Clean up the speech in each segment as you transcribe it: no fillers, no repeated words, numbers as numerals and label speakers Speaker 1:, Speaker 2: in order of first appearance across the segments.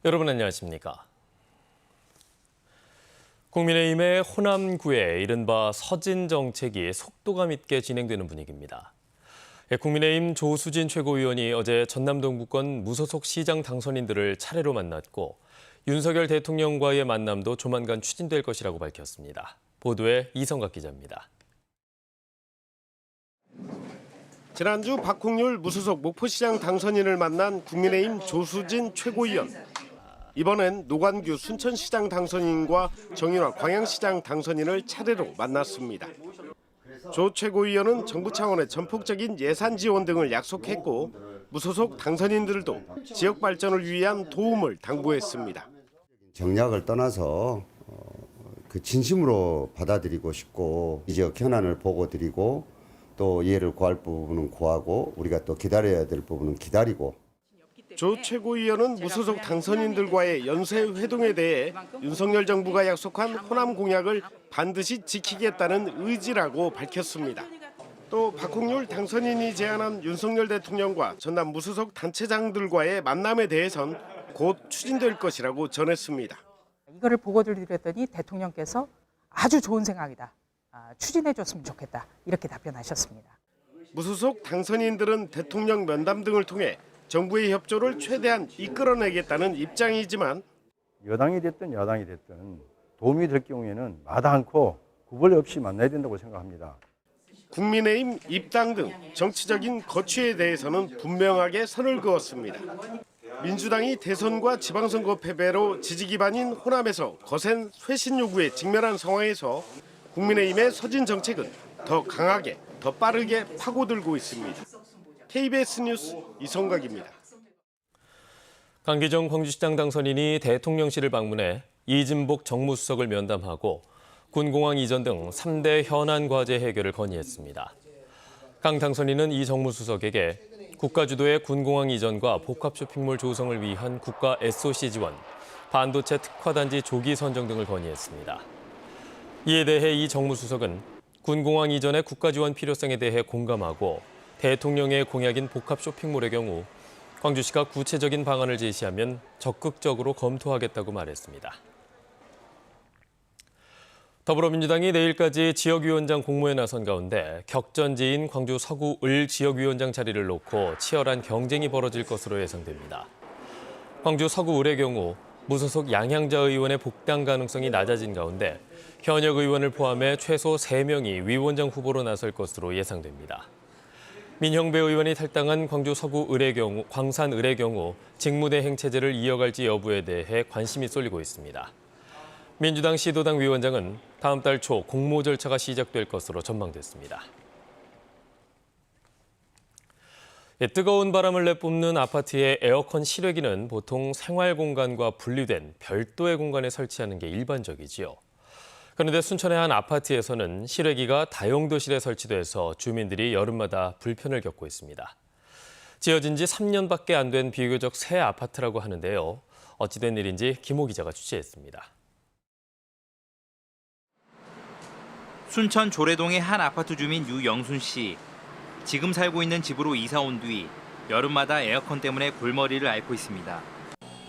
Speaker 1: 여러분 안녕하십니까? 국민의힘의 호남구의 이른바 서진 정책이 속도감 있게 진행되는 분위기입니다. 국민의힘 조수진 최고위원이 어제 전남 동부권 무소속 시장 당선인들을 차례로 만났고 윤석열 대통령과의 만남도 조만간 추진될 것이라고 밝혔습니다. 보도에 이성각 기자입니다.
Speaker 2: 지난주 박홍률 무소속 목포시장 당선인을 만난 국민의힘 조수진 최고위원. 이번엔 노관규 순천시장 당선인과 정인화 광양시장 당선인을 차례로 만났습니다. 조 최고위원은 정부 차원의 전폭적인 예산 지원 등을 약속했고 무소속 당선인들도 지역 발전을 위한 도움을 당부했습니다.
Speaker 3: 정략을 떠나서 그 진심으로 받아들이고 싶고 이 지역 현안을 보고 드리고 또 이해를 구할 부분은 구하고 우리가 또 기다려야 될 부분은 기다리고.
Speaker 2: 조 최고위원은 무소속 당선인들과의 연쇄 회동에 대해 윤석열 정부가 약속한 호남 공약을 반드시 지키겠다는 의지라고 밝혔습니다. 또 박홍률 당선인이 제안한 윤석열 대통령과 전남 무소속 단체장들과의 만남에 대해선 곧 추진될 것이라고 전했습니다.
Speaker 4: 이거를 보고를 드렸더니 대통령께서 아주 좋은 생각이다. 추진해 줬으면 좋겠다. 이렇게 답변하셨습니다.
Speaker 2: 무소속 당선인들은 대통령 면담 등을 통해 정부의 협조를 최대한 이끌어내겠다는 입장이지만
Speaker 5: 여당이 됐든 야당이 됐든 도움이 될 경우에는 마다 않고 구별 없이 만나야 된다고 생각합니다.
Speaker 2: 국민의힘 입당 등 정치적인 거취에 대해서는 분명하게 선을 그었습니다. 민주당이 대선과 지방선거 패배로 지지 기반인 호남에서 거센 쇄신 요구에 직면한 상황에서 국민의힘의 서진 정책은 더 강하게, 더 빠르게 파고들고 있습니다. KBS 뉴스 이성각입니다.
Speaker 1: 강기정 광주시장 당선인이 대통령실을 방문해 이진복 정무수석을 면담하고 군공항 이전 등 3대 현안 과제 해결을 건의했습니다. 강 당선인은 이 정무수석에게 국가 주도의 군공항 이전과 복합 쇼핑몰 조성을 위한 국가 SOC 지원, 반도체 특화단지 조기 선정 등을 건의했습니다. 이에 대해 이 정무수석은 군공항 이전의 국가 지원 필요성에 대해 공감하고 대통령의 공약인 복합 쇼핑몰의 경우 광주시가 구체적인 방안을 제시하면 적극적으로 검토하겠다고 말했습니다. 더불어민주당이 내일까지 지역위원장 공모에 나선 가운데 격전지인 광주 서구 을 지역위원장 자리를 놓고 치열한 경쟁이 벌어질 것으로 예상됩니다. 광주 서구 을의 경우 무소속 양향자 의원의 복당 가능성이 낮아진 가운데 현역 의원을 포함해 최소 3명이 위원장 후보로 나설 것으로 예상됩니다. 민형배 의원이 탈당한 광주 서구 을의 경우, 광산 을의 경우 직무대행 체제를 이어갈지 여부에 대해 관심이 쏠리고 있습니다. 민주당 시도당 위원장은 다음 달 초 공모 절차가 시작될 것으로 전망됐습니다. 뜨거운 바람을 내뿜는 아파트의 에어컨 실외기는 보통 생활 공간과 분리된 별도의 공간에 설치하는 게 일반적이지요. 그런데 순천의 한 아파트에서는 실외기가 다용도실에 설치돼서 주민들이 여름마다 불편을 겪고 있습니다. 지어진 지 3년밖에 안 된 비교적 새 아파트라고 하는데요. 어찌된 일인지 김호 기자가 취재했습니다.
Speaker 6: 순천 조례동의 한 아파트 주민 유영순 씨. 지금 살고 있는 집으로 이사 온 뒤 여름마다 에어컨 때문에 골머리를 앓고 있습니다.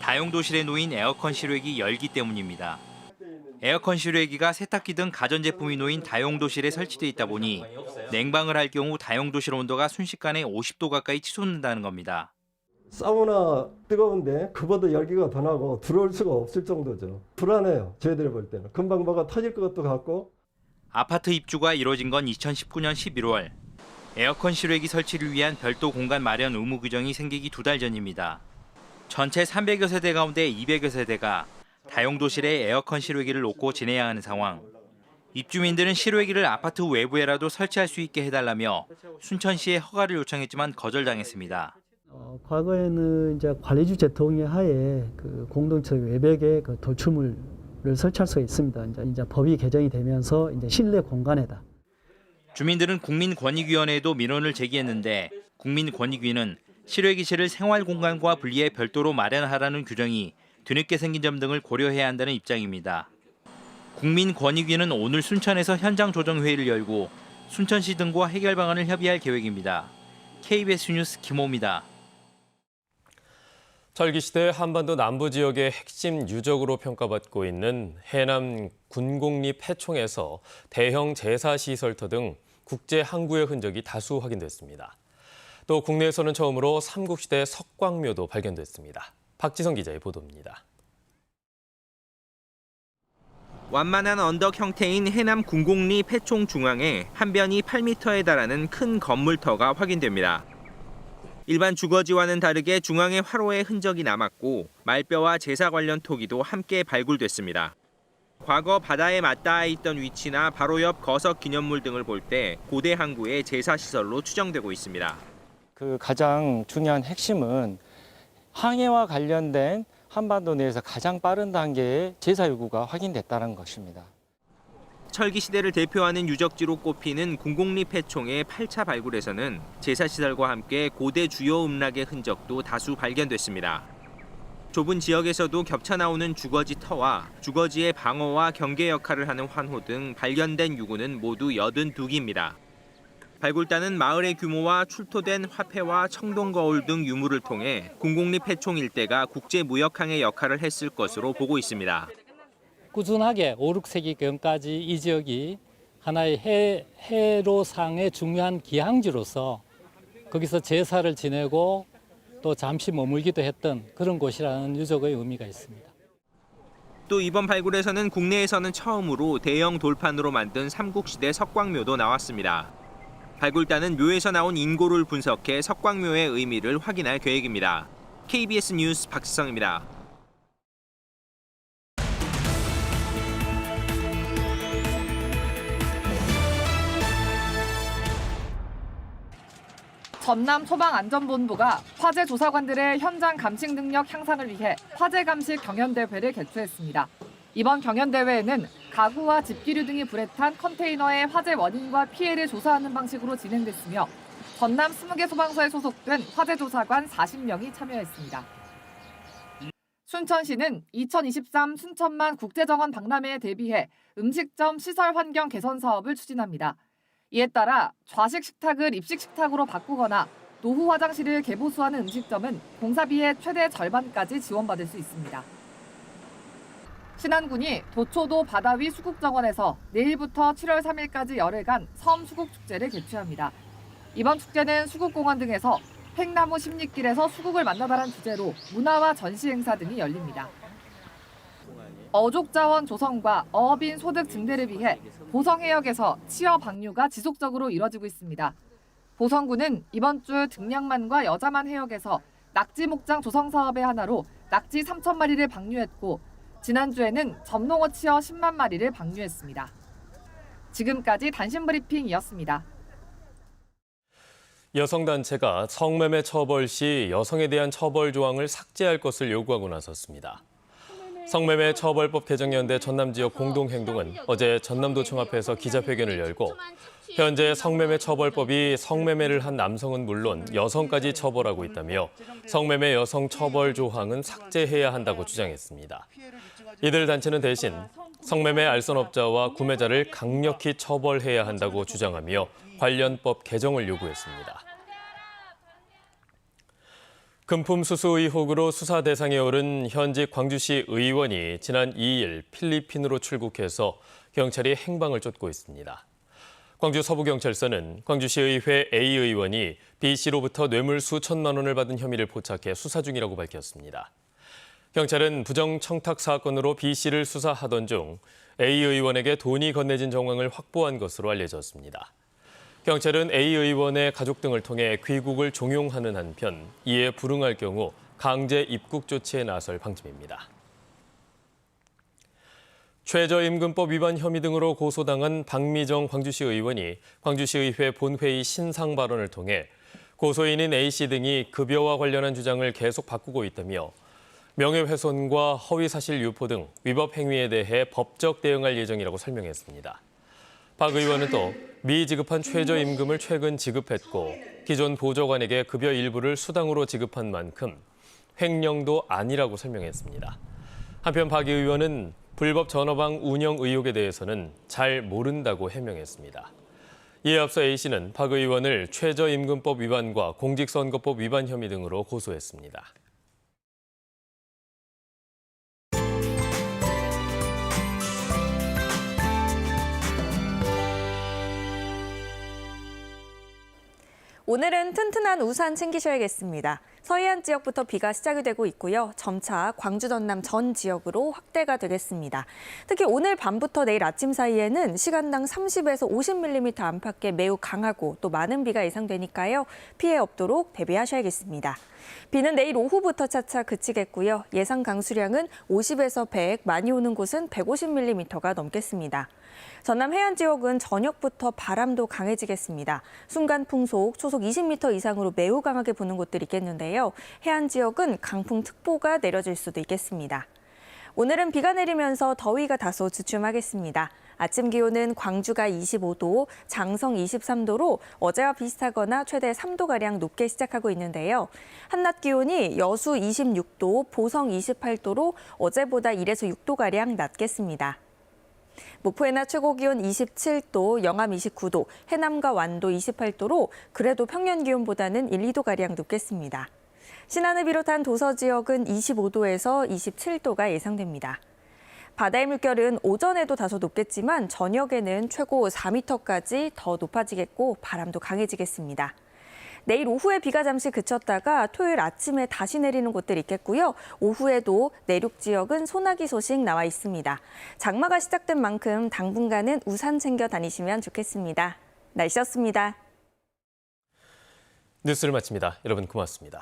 Speaker 6: 다용도실에 놓인 에어컨 실외기 열기 때문입니다. 에어컨 실외기가 세탁기 등 가전제품이 놓인 다용도실에 설치돼 있다 보니 냉방을 할 경우 다용도실 온도가 순식간에 50도 가까이 치솟는다는 겁니다.
Speaker 7: 사우나 뜨거운데 그보다 열기가 더 나고 들어올 수가 없을 정도죠. 불안해요. 저희들 볼 때는. 금방 뭐가 터질 것도 같고.
Speaker 6: 아파트 입주가 이뤄진 건 2019년 11월. 에어컨 실외기 설치를 위한 별도 공간 마련 의무 규정이 생기기 2달 전입니다. 전체 300여 세대 가운데 200여 세대가 다용도실에 에어컨 실외기를 놓고 지내야 하는 상황. 입주민들은 실외기를 아파트 외부에라도 설치할 수 있게 해달라며 순천시에 허가를 요청했지만 거절당했습니다.
Speaker 8: 과거에는 이제 관리주 제통의 하에 그 공동체 외벽에 그 돌출물을 설치할 수가 있습니다. 이제 법이 개정이 되면서 이제 실내 공간에다.
Speaker 6: 주민들은 국민권익위원회에도 민원을 제기했는데 국민권익위는 실외기실을 생활공간과 분리해 별도로 마련하라는 규정이 뒤늦게 생긴 점 등을 고려해야 한다는 입장입니다. 국민권익위는 오늘 순천에서 현장 조정회의를 열고 순천시 등과 해결 방안을 협의할 계획입니다. KBS 뉴스 김호입니다.
Speaker 1: 철기시대 한반도 남부 지역의 핵심 유적으로 평가받고 있는 해남 군곡리 폐총에서 대형 제사시설터 등 국제 항구의 흔적이 다수 확인됐습니다. 또 국내에서는 처음으로 삼국시대 석광묘도 발견됐습니다. 박지성 기자의 보도입니다.
Speaker 6: 완만한 언덕 형태인 해남 군곡리 폐총 중앙에 한 변이 8m에 달하는 큰 건물터가 확인됩니다. 일반 주거지와는 다르게 중앙에 화로의 흔적이 남았고 말뼈와 제사 관련 토기도 함께 발굴됐습니다. 과거 바다에 맞닿아 있던 위치나 바로 옆 거석 기념물 등을 볼 때 고대 항구의 제사 시설로 추정되고 있습니다.
Speaker 9: 그 가장 중요한 핵심은 항해와 관련된 한반도 내에서 가장 빠른 단계의 제사 요구가 확인됐다는 것입니다.
Speaker 6: 철기 시대를 대표하는 유적지로 꼽히는 군곡리 폐총의 8차 발굴에서는 제사 시설과 함께 고대 주요 음락의 흔적도 다수 발견됐습니다. 좁은 지역에서도 겹쳐 나오는 주거지 터와 주거지의 방어와 경계 역할을 하는 환호 등 발견된 유구는 모두 82기입니다. 발굴단은 마을의 규모와 출토된 화폐와 청동 거울 등 유물을 통해 군곡리 폐총 일대가 국제 무역항의 역할을 했을 것으로 보고 있습니다.
Speaker 10: 꾸준하게 5, 6세기경까지 이 지역이 하나의 해로상의 중요한 기항지로서 거기서 제사를 지내고 또 잠시 머물기도 했던 그런 곳이라는 유적의 의미가 있습니다.
Speaker 6: 또 이번 발굴에서는 국내에서는 처음으로 대형 돌판으로 만든 삼국시대 석광묘도 나왔습니다. 발굴단은 묘에서 나온 인고를 분석해 석광묘의 의미를 확인할 계획입니다. KBS 뉴스 박지성입니다.
Speaker 11: 전남소방안전본부가 화재 조사관들의 현장 감식 능력 향상을 위해 화재 감식 경연대회를 개최했습니다. 이번 경연대회에는 가구와 집기류 등이 불에 탄 컨테이너의 화재 원인과 피해를 조사하는 방식으로 진행됐으며 전남 20개 소방서에 소속된 화재 조사관 40명이 참여했습니다. 순천시는 2023 순천만 국제정원 박람회에 대비해 음식점 시설 환경 개선 사업을 추진합니다. 이에 따라 좌식 식탁을 입식 식탁으로 바꾸거나 노후 화장실을 개보수하는 음식점은 공사비의 최대 절반까지 지원받을 수 있습니다. 신안군이 도초도 바다위 수국정원에서 내일부터 7월 3일까지 열흘간 섬 수국축제를 개최합니다. 이번 축제는 수국공원 등에서 팽나무 십리길에서 수국을 만나다란 주제로 문화와 전시 행사 등이 열립니다. 어족자원 조성과 어업인 소득 증대를 위해 보성해역에서 치어 방류가 지속적으로 이뤄지고 있습니다. 보성군은 이번 주 등량만과 여자만 해역에서 낙지 목장 조성 사업의 하나로 낙지 3천 마리를 방류했고 지난주에는 점농어 치어 10만 마리를 방류했습니다. 지금까지 단신 브리핑이었습니다.
Speaker 1: 여성단체가 성매매 처벌 시 여성에 대한 처벌 조항을 삭제할 것을 요구하고 나섰습니다. 성매매 처벌법 개정연대 전남 지역 공동행동은 어제 전남도청 앞에서 기자회견을 열고 현재 성매매 처벌법이 성매매를 한 남성은 물론 여성까지 처벌하고 있다며 성매매 여성 처벌 조항은 삭제해야 한다고 주장했습니다. 이들 단체는 대신 성매매 알선업자와 구매자를 강력히 처벌해야 한다고 주장하며 관련 법 개정을 요구했습니다. 금품 수수 의혹으로 수사 대상에 오른 현직 광주시 의원이 지난 2일 필리핀으로 출국해서 경찰이 행방을 쫓고 있습니다. 광주 서부경찰서는 광주시의회 A 의원이 B씨로부터 뇌물 수천만 원을 받은 혐의를 포착해 수사 중이라고 밝혔습니다. 경찰은 부정청탁 사건으로 B씨를 수사하던 중 A 의원에게 돈이 건네진 정황을 확보한 것으로 알려졌습니다. 경찰은 A 의원의 가족 등을 통해 귀국을 종용하는 한편 이에 불응할 경우 강제 입국 조치에 나설 방침입니다. 최저임금법 위반 혐의 등으로 고소당한 박미정 광주시 의원이 광주시의회 본회의 신상 발언을 통해 고소인인 A씨 등이 급여와 관련한 주장을 계속 바꾸고 있다며 명예훼손과 허위사실 유포 등 위법 행위에 대해 법적 대응할 예정이라고 설명했습니다. 박 의원은 또 미지급한 최저임금을 최근 지급했고 기존 보좌관에게 급여 일부를 수당으로 지급한 만큼 횡령도 아니라고 설명했습니다. 한편 박 의원은 불법 전화방 운영 의혹에 대해서는 잘 모른다고 해명했습니다. 이에 앞서 A씨는 박 의원을 최저임금법 위반과 공직선거법 위반 혐의 등으로 고소했습니다.
Speaker 12: 오늘은 튼튼한 우산 챙기셔야겠습니다. 서해안 지역부터 비가 시작이 되고 있고요. 점차 광주 전남 전 지역으로 확대가 되겠습니다. 특히 오늘 밤부터 내일 아침 사이에는 시간당 30에서 50mm 안팎의 매우 강하고 또 많은 비가 예상되니까요. 피해 없도록 대비하셔야겠습니다. 비는 내일 오후부터 차차 그치겠고요. 예상 강수량은 50에서 100, 많이 오는 곳은 150mm가 넘겠습니다. 전남 해안 지역은 저녁부터 바람도 강해지겠습니다. 순간 풍속, 초속 20m 이상으로 매우 강하게 부는 곳들이 있겠는데요. 해안 지역은 강풍특보가 내려질 수도 있겠습니다. 오늘은 비가 내리면서 더위가 다소 주춤하겠습니다. 아침 기온은 광주가 25도, 장성 23도로 어제와 비슷하거나 최대 3도가량 높게 시작하고 있는데요. 한낮 기온이 여수 26도, 보성 28도로 어제보다 1에서 6도가량 낮겠습니다. 목포의 낮 최고 기온 27도, 영암 29도, 해남과 완도 28도로 그래도 평년 기온보다는 1, 2도가량 높겠습니다. 신안을 비롯한 도서 지역은 25도에서 27도가 예상됩니다. 바다의 물결은 오전에도 다소 높겠지만 저녁에는 최고 4m까지 더 높아지겠고 바람도 강해지겠습니다. 내일 오후에 비가 잠시 그쳤다가 토요일 아침에 다시 내리는 곳들 있겠고요. 오후에도 내륙 지역은 소나기 소식 나와 있습니다. 장마가 시작된 만큼 당분간은 우산 챙겨 다니시면 좋겠습니다. 날씨였습니다.
Speaker 1: 뉴스를 마칩니다. 여러분 고맙습니다.